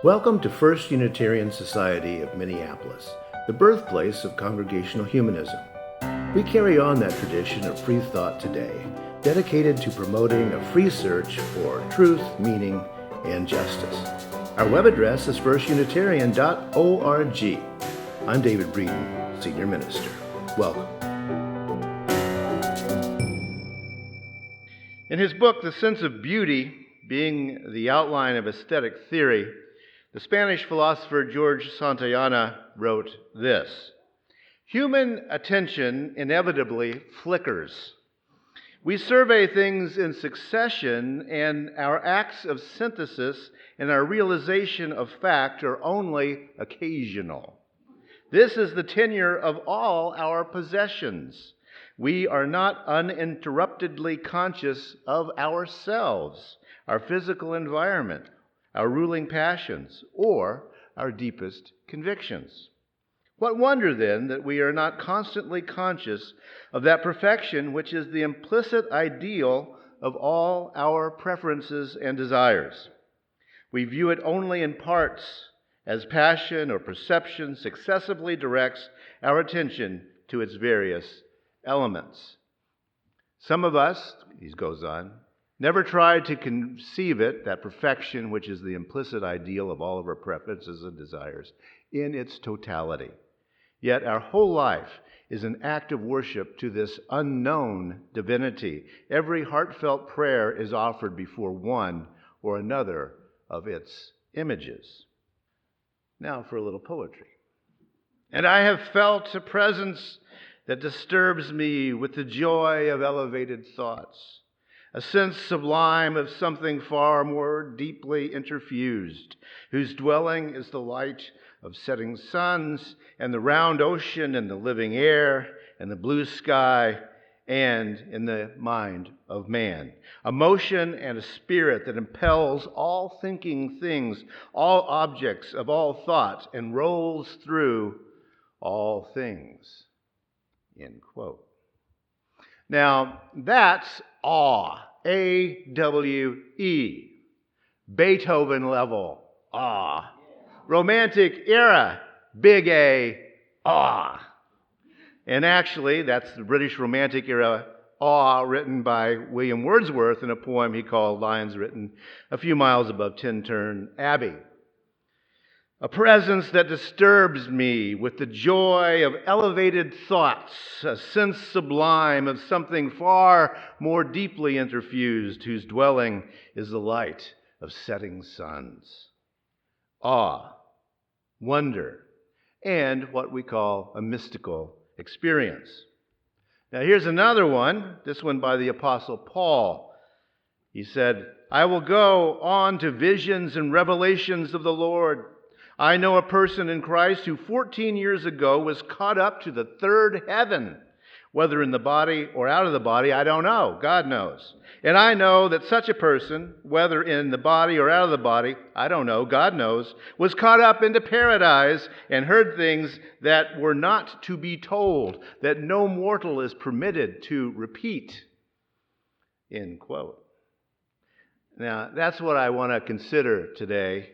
Welcome to First Unitarian Society of Minneapolis, the birthplace of Congregational Humanism. We carry on that tradition of free thought today, dedicated to promoting a free search for truth, meaning, and justice. Our web address is firstunitarian.org. I'm David Breeden, Senior Minister. Welcome. In his book, The Sense of Beauty, being the outline of aesthetic theory, the Spanish philosopher George Santayana wrote this: "Human attention inevitably flickers. We survey things in succession, and our acts of synthesis and our realization of fact are only occasional. This is the tenure of all our possessions. We are not uninterruptedly conscious of ourselves, our physical environment, our ruling passions, or our deepest convictions. What wonder, then, that we are not constantly conscious of that perfection which is the implicit ideal of all our preferences and desires. We view it only in parts, as passion or perception successively directs our attention to its various elements. Some of us," he goes on, "never tried to conceive it, that perfection which is the implicit ideal of all of our preferences and desires, in its totality. Yet our whole life is an act of worship to this unknown divinity. Every heartfelt prayer is offered before one or another of its images." Now for a little poetry. "And I have felt a presence that disturbs me with the joy of elevated thoughts, a sense sublime of something far more deeply interfused, whose dwelling is the light of setting suns, and the round ocean, and the living air, and the blue sky, and in the mind of man. A motion and a spirit that impels all thinking things, all objects of all thought, and rolls through all things." End quote. Now, that's awe. A-W-E. Beethoven level awe. Romantic era, big A, awe. And actually, that's the British Romantic era awe written by William Wordsworth in a poem he called Lines Written a Few Miles Above Tintern Abbey. "A presence that disturbs me with the joy of elevated thoughts, a sense sublime of something far more deeply interfused, whose dwelling is the light of setting suns." Awe, wonder, and what we call a mystical experience. Now here's another one, this one by the Apostle Paul. He said, "I will go on to visions and revelations of the Lord. I know a person in Christ who 14 years ago was caught up to the third heaven. Whether in the body or out of the body, I don't know. God knows. And I know that such a person, whether in the body or out of the body, I don't know, God knows, was caught up into paradise and heard things that were not to be told, that no mortal is permitted to repeat." End quote. Now, that's what I want to consider today,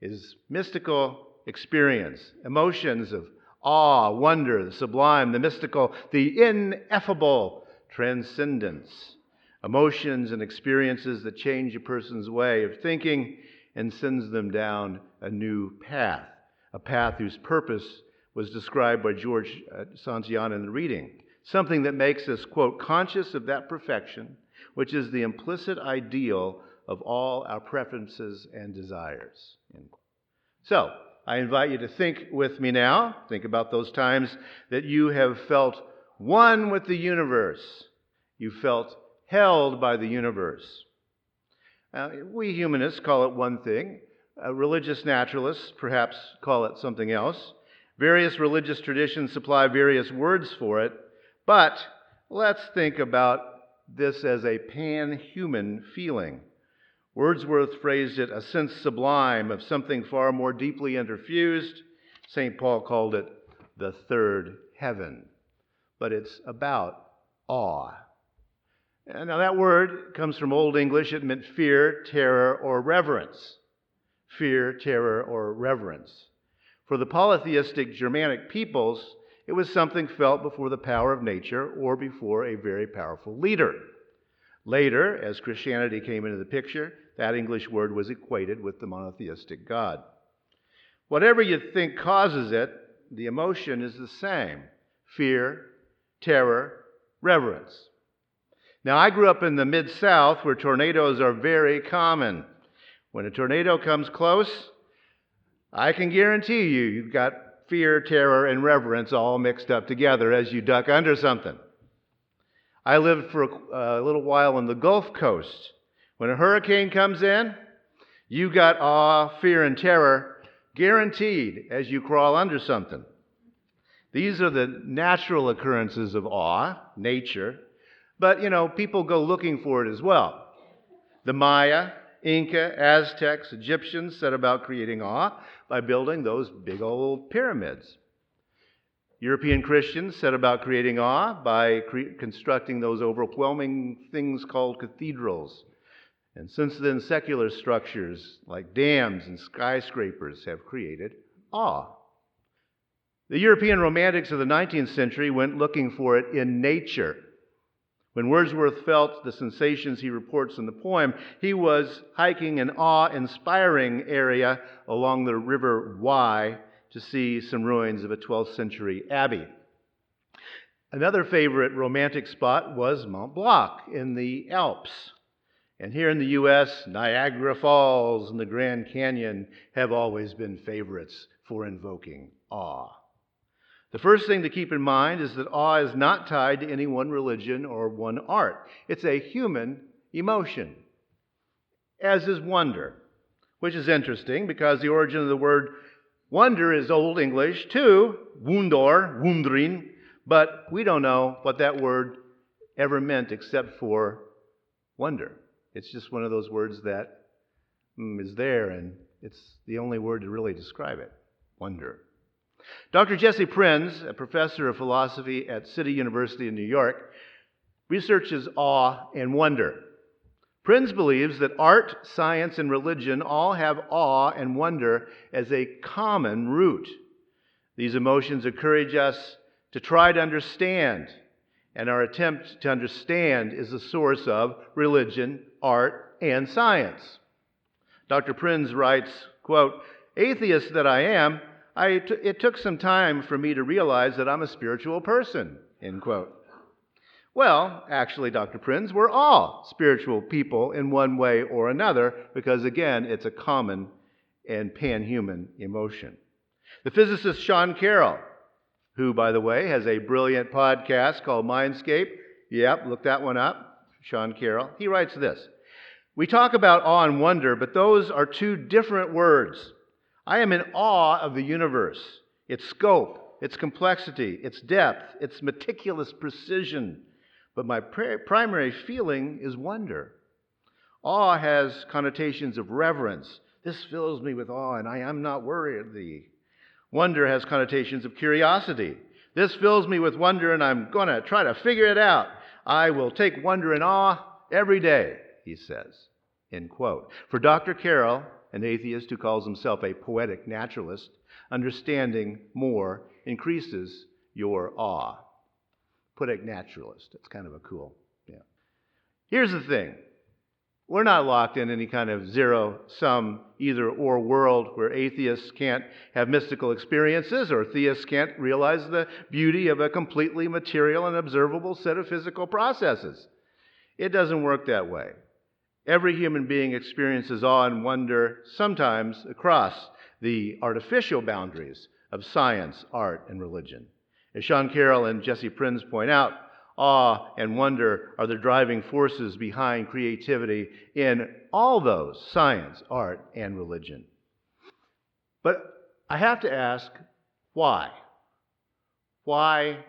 is mystical experience, emotions of awe, wonder, the sublime, the mystical, the ineffable, transcendence, emotions and experiences that change a person's way of thinking and sends them down a new path, a path whose purpose was described by George Santayana in the reading, something that makes us, quote, conscious of that perfection, which is the implicit ideal of all our preferences and desires. So, I invite you to think with me now. Think about those times that you have felt one with the universe. You felt held by the universe. We humanists call it one thing. Religious naturalists perhaps call it something else. Various religious traditions supply various words for it. But let's think about this as a pan-human feeling. Wordsworth phrased it a sense sublime of something far more deeply interfused. St. Paul called it the third heaven. But it's about awe. Now that word comes from Old English. It meant fear, terror, or reverence. fear, terror, or reverence. For the polytheistic Germanic peoples, it was something felt before the power of nature or before a very powerful leader. Later, as Christianity came into the picture, that English word was equated with the monotheistic God. Whatever you think causes it, the emotion is the same: fear, terror, reverence. Now, I grew up in the Mid-South where tornadoes are very common. When a tornado comes close, I can guarantee you've got fear, terror, and reverence all mixed up together as you duck under something. I lived for a little while on the Gulf Coast. When a hurricane comes in, you got awe, fear, and terror guaranteed as you crawl under something. These are the natural occurrences of awe, nature, but people go looking for it as well. The Maya, Inca, Aztecs, Egyptians set about creating awe by building those big old pyramids. European Christians set about creating awe by constructing those overwhelming things called cathedrals. And since then, secular structures like dams and skyscrapers have created awe. The European Romantics of the 19th century went looking for it in nature. When Wordsworth felt the sensations he reports in the poem, he was hiking an awe-inspiring area along the River Wye to see some ruins of a 12th century abbey. Another favorite romantic spot was Mont Blanc in the Alps. And here in the U.S., Niagara Falls and the Grand Canyon have always been favorites for invoking awe. The first thing to keep in mind is that awe is not tied to any one religion or one art. It's a human emotion, as is wonder, which is interesting because the origin of the word wonder is Old English too, wundor, wundrin, but we don't know what that word ever meant except for wonder. It's just one of those words that is there, and it's the only word to really describe it: wonder. Dr. Jesse Prinz, a professor of philosophy at City University in New York, researches awe and wonder. Prinz believes that art, science, and religion all have awe and wonder as a common root. These emotions encourage us to try to understand, and our attempt to understand is the source of religion, art, and science. Dr. Prinz writes, quote, "Atheist that I am, it took some time for me to realize that I'm a spiritual person," end quote. Well, actually, Dr. Prinz, we're all spiritual people in one way or another because, again, it's a common and pan-human emotion. The physicist Sean Carroll, who, by the way, has a brilliant podcast called Mindscape. Yep, look that one up. Sean Carroll. He writes this: "We talk about awe and wonder, but those are two different words. I am in awe of the universe, its scope, its complexity, its depth, its meticulous precision. But my primary feeling is wonder. Awe has connotations of reverence. This fills me with awe, and I am not worthy. Wonder has connotations of curiosity. This fills me with wonder, and I'm going to try to figure it out. I will take wonder and awe every day," he says, end quote. For Dr. Carroll, an atheist who calls himself a poetic naturalist, understanding more increases your awe. Poetic naturalist. It's kind of a cool, yeah. Here's the thing. We're not locked in any kind of zero-sum either-or world where atheists can't have mystical experiences or theists can't realize the beauty of a completely material and observable set of physical processes. It doesn't work that way. Every human being experiences awe and wonder, sometimes across the artificial boundaries of science, art, and religion. As Sean Carroll and Jesse Prinz point out, awe and wonder are the driving forces behind creativity in all those: science, art, and religion. But I have to ask, why? Why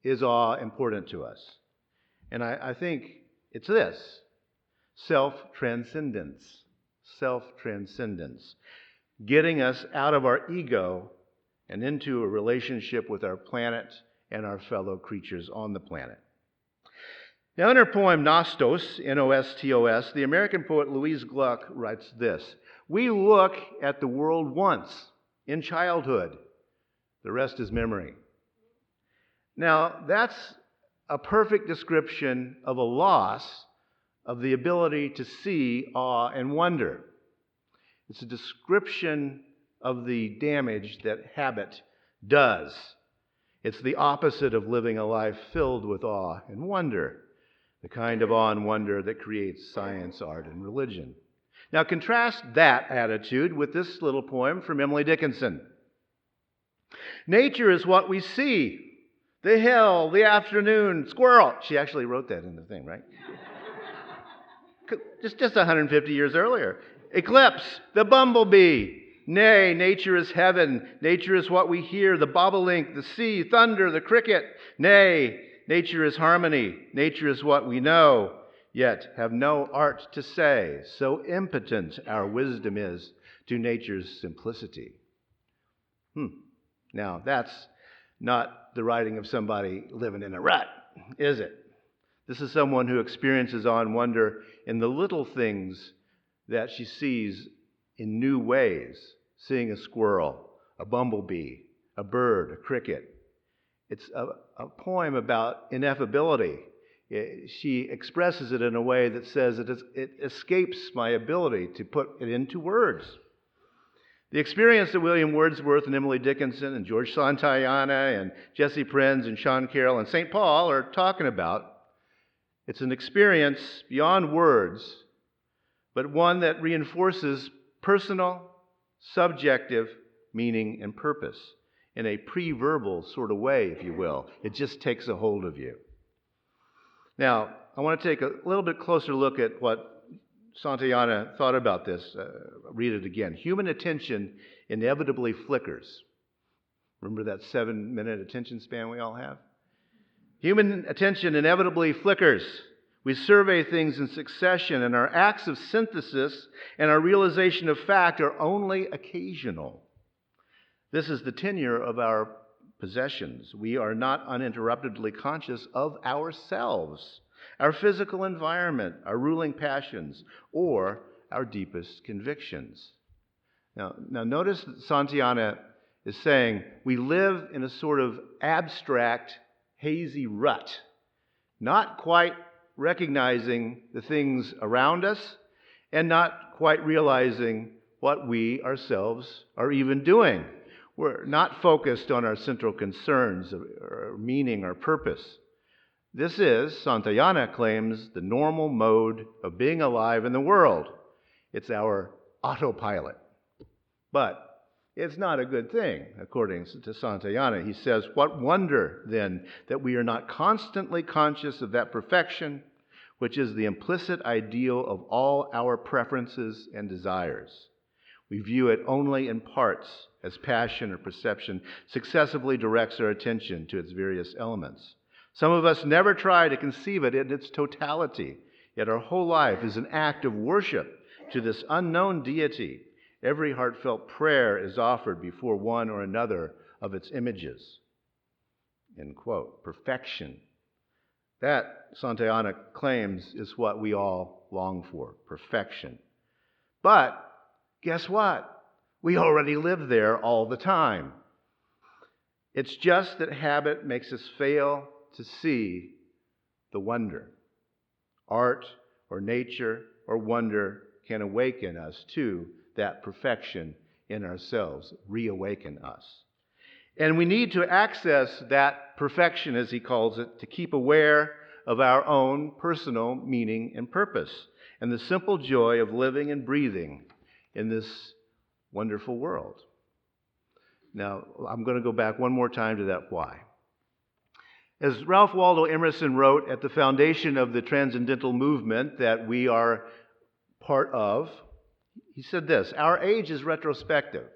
is awe important to us? And I think it's this: self-transcendence. Self-transcendence. Getting us out of our ego and into a relationship with our planet and our fellow creatures on the planet. Now, in her poem Nostos, Nostos, the American poet Louise Gluck writes this: "We look at the world once, in childhood. The rest is memory." Now, that's a perfect description of a loss of the ability to see awe and wonder. It's a description of the damage that habit does. It's the opposite of living a life filled with awe and wonder, the kind of awe and wonder that creates science, art, and religion. Now contrast that attitude with this little poem from Emily Dickinson. "Nature is what we see. The hill, the afternoon, squirrel." She actually wrote that in the thing, right? Just 150 years earlier. "Eclipse, the bumblebee. Nay, nature is heaven. Nature is what we hear, the bobolink, the sea, thunder, the cricket. Nay, nature is harmony. Nature is what we know, yet have no art to say. So impotent our wisdom is to nature's simplicity." Now, that's not the writing of somebody living in a rut, is it? This is someone who experiences awe and wonder in the little things that she sees in new ways. Seeing a squirrel, a bumblebee, a bird, a cricket. It's a poem about ineffability. She expresses it in a way that says it escapes my ability to put it into words. The experience that William Wordsworth and Emily Dickinson and George Santayana and Jesse Prinz and Sean Carroll and St. Paul are talking about, it's an experience beyond words, but one that reinforces personal, subjective meaning and purpose in a pre-verbal sort of way, if you will. It just takes a hold of you. Now, I want to take a little bit closer look at what Santayana thought about this. Read it again. "Human attention inevitably flickers." Remember that 7-minute attention span we all have? Human attention inevitably flickers. We survey things in succession, and our acts of synthesis and our realization of fact are only occasional. This is the tenure of our possessions. We are not uninterruptedly conscious of ourselves, our physical environment, our ruling passions, or our deepest convictions. Now notice that Santayana is saying we live in a sort of abstract, hazy rut, not quite recognizing the things around us and not quite realizing what we ourselves are even doing. We're not focused on our central concerns or meaning or purpose. This is, Santayana claims, the normal mode of being alive in the world. It's our autopilot. But it's not a good thing, according to Santayana. He says, "What wonder, then, that we are not constantly conscious of that perfection, which is the implicit ideal of all our preferences and desires. We view it only in parts, as passion or perception successively directs our attention to its various elements. Some of us never try to conceive it in its totality, yet our whole life is an act of worship to this unknown deity. Every heartfelt prayer is offered before one or another of its images." End quote. Perfection. That, Santayana claims, is what we all long for. Perfection. But guess what? We already live there all the time. It's just that habit makes us fail to see the wonder. Art or nature or wonder can awaken us to that perfection in ourselves, reawaken us. And we need to access that perfection, as he calls it, to keep aware of our own personal meaning and purpose and the simple joy of living and breathing in this wonderful world. Now, I'm going to go back one more time to that why. As Ralph Waldo Emerson wrote at the foundation of the transcendental movement that we are part of, he said this: "Our age is retrospective.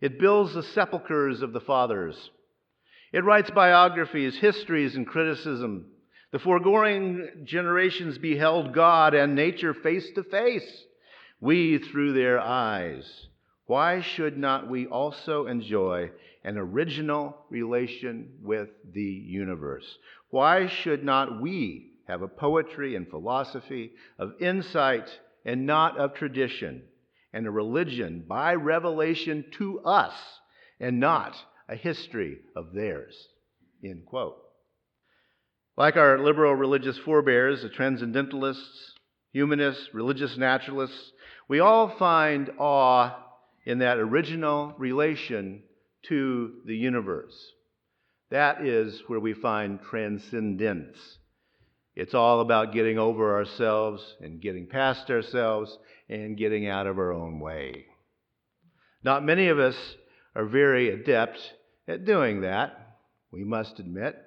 It builds the sepulchres of the fathers. It writes biographies, histories, and criticism. The foregoing generations beheld God and nature face to face, we through their eyes. Why should not we also enjoy an original relation with the universe? Why should not we have a poetry and philosophy of insight and not of tradition, and a religion by revelation to us and not a history of theirs." End quote. Like our liberal religious forebears, the transcendentalists, humanists, religious naturalists, we all find awe in that original relation to the universe. That is where we find transcendence. It's all about getting over ourselves and getting past ourselves and getting out of our own way. Not many of us are very adept at doing that, we must admit.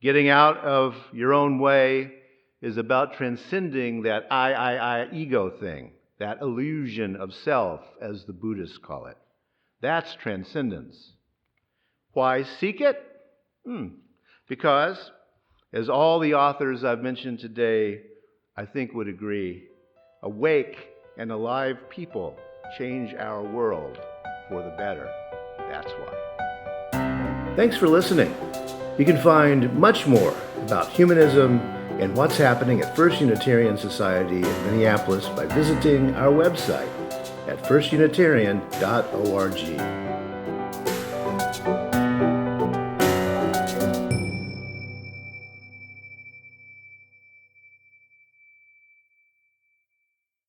Getting out of your own way is about transcending that I ego thing, that illusion of self, as the Buddhists call it. That's transcendence. Why seek it? Because, as all the authors I've mentioned today, I think would agree, awake and alive people change our world for the better. That's why. Thanks for listening. You can find much more about humanism and what's happening at First Unitarian Society in Minneapolis by visiting our website at firstunitarian.org.